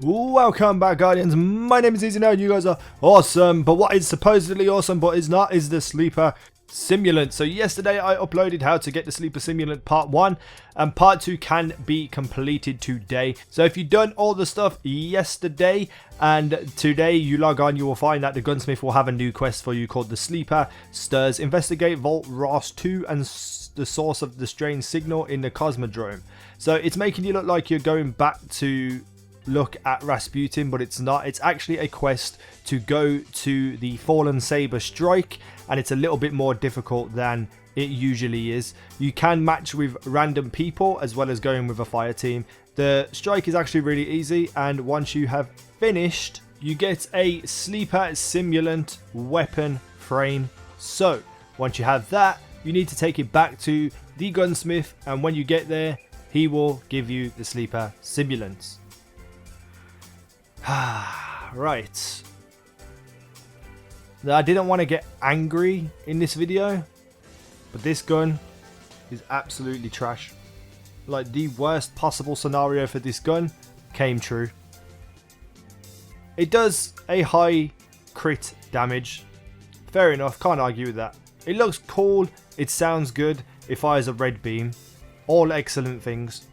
Welcome back, Guardians. My name is Easy now and you guys are awesome. But what is supposedly awesome but is not is the Sleeper Simulant. So yesterday I uploaded how to get the Sleeper Simulant part 1 and part 2 can be completed today. So if you've done all the stuff yesterday and today you log on, you will find that the gunsmith will have a new quest for you called the Sleeper Stirs. Investigate Vault Ross 2 and the source of the strange signal in the Cosmodrome. So it's making you look like you're going back to look at Rasputin, but it's not. It's actually a quest to go to the Fallen Saber Strike, and it's a little bit more difficult than it usually is. You can match with random people as well as going with a fire team. The strike is actually really easy, and once you have finished, you get a Sleeper Simulant weapon frame. So once you have that, you need to take it back to the gunsmith, and when you get there, he will give you the Sleeper Simulants. Right. Now, I didn't want to get angry in this video, but this gun is absolutely trash. Like, the worst possible scenario for this gun came true. It does a high crit damage. Fair enough, can't argue with that. It looks cool, it sounds good, it fires a red beam. All excellent things.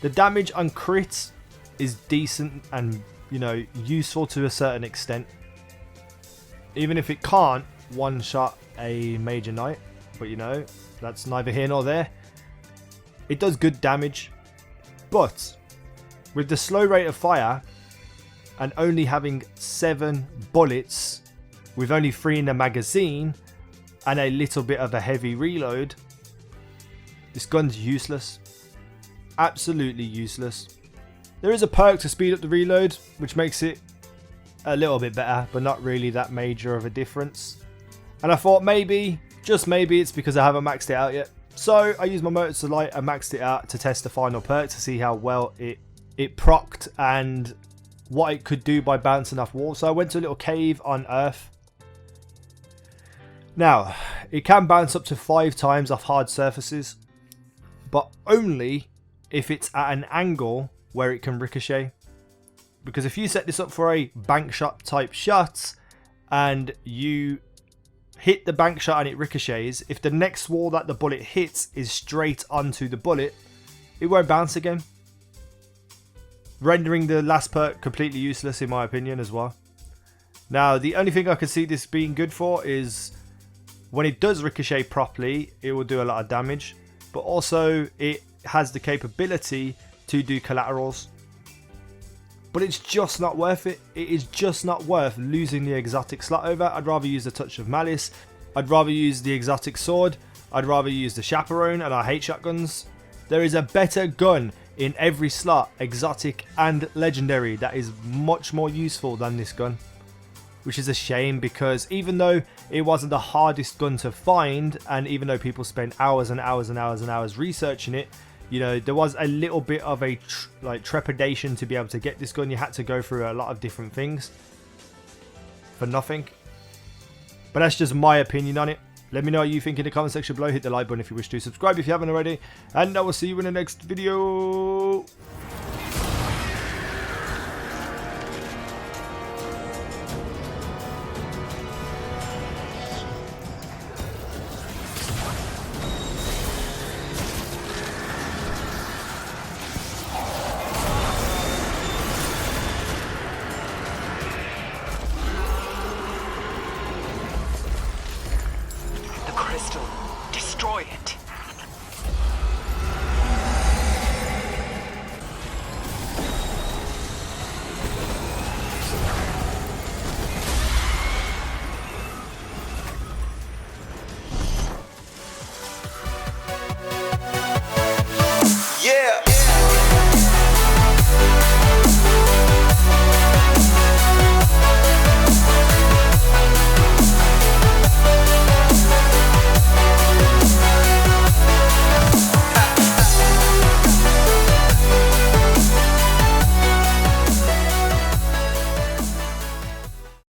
The damage on crit is decent and, you know, useful to a certain extent. Even if it can't one-shot a major knight, but you know, that's neither here nor there. It does good damage, but with the slow rate of fire and only having 7 bullets with only 3 in the magazine and a little bit of a heavy reload, this gun's useless. Absolutely useless. There is a perk to speed up the reload, which makes it a little bit better, but not really that major of a difference. And I thought maybe, just maybe, it's because I haven't maxed it out yet. So I used my motor to light and maxed it out to test the final perk to see how well it procced and what it could do by bouncing off walls. So I went to a little cave on Earth. Now, it can bounce up to 5 times off hard surfaces, but only if it's at an angle where it can ricochet. Because if you set this up for a bank shot type shot and you hit the bank shot and it ricochets, if the next wall that the bullet hits is straight onto the bullet, it won't bounce again, rendering the last perk completely useless in my opinion as well. Now, the only thing I can see this being good for is when it does ricochet properly, it will do a lot of damage, but also it has the capability to do collaterals. But it's just not worth it. It is just not worth losing the exotic slot over. I'd rather use the Touch of Malice. I'd rather use the exotic sword. I'd rather use the Chaperone, and I hate shotguns. There is a better gun in every slot, exotic and legendary, that is much more useful than this gun. Which is a shame, because even though it wasn't the hardest gun to find, and even though people spent hours and hours and hours and hours researching it, you know, there was a little bit of a trepidation to be able to get this gun. You had to go through a lot of different things for nothing. But that's just my opinion on it. Let me know what you think in the comment section below. Hit the like button if you wish to. Subscribe if you haven't already. And I will see you in the next video. Crystal. Destroy it.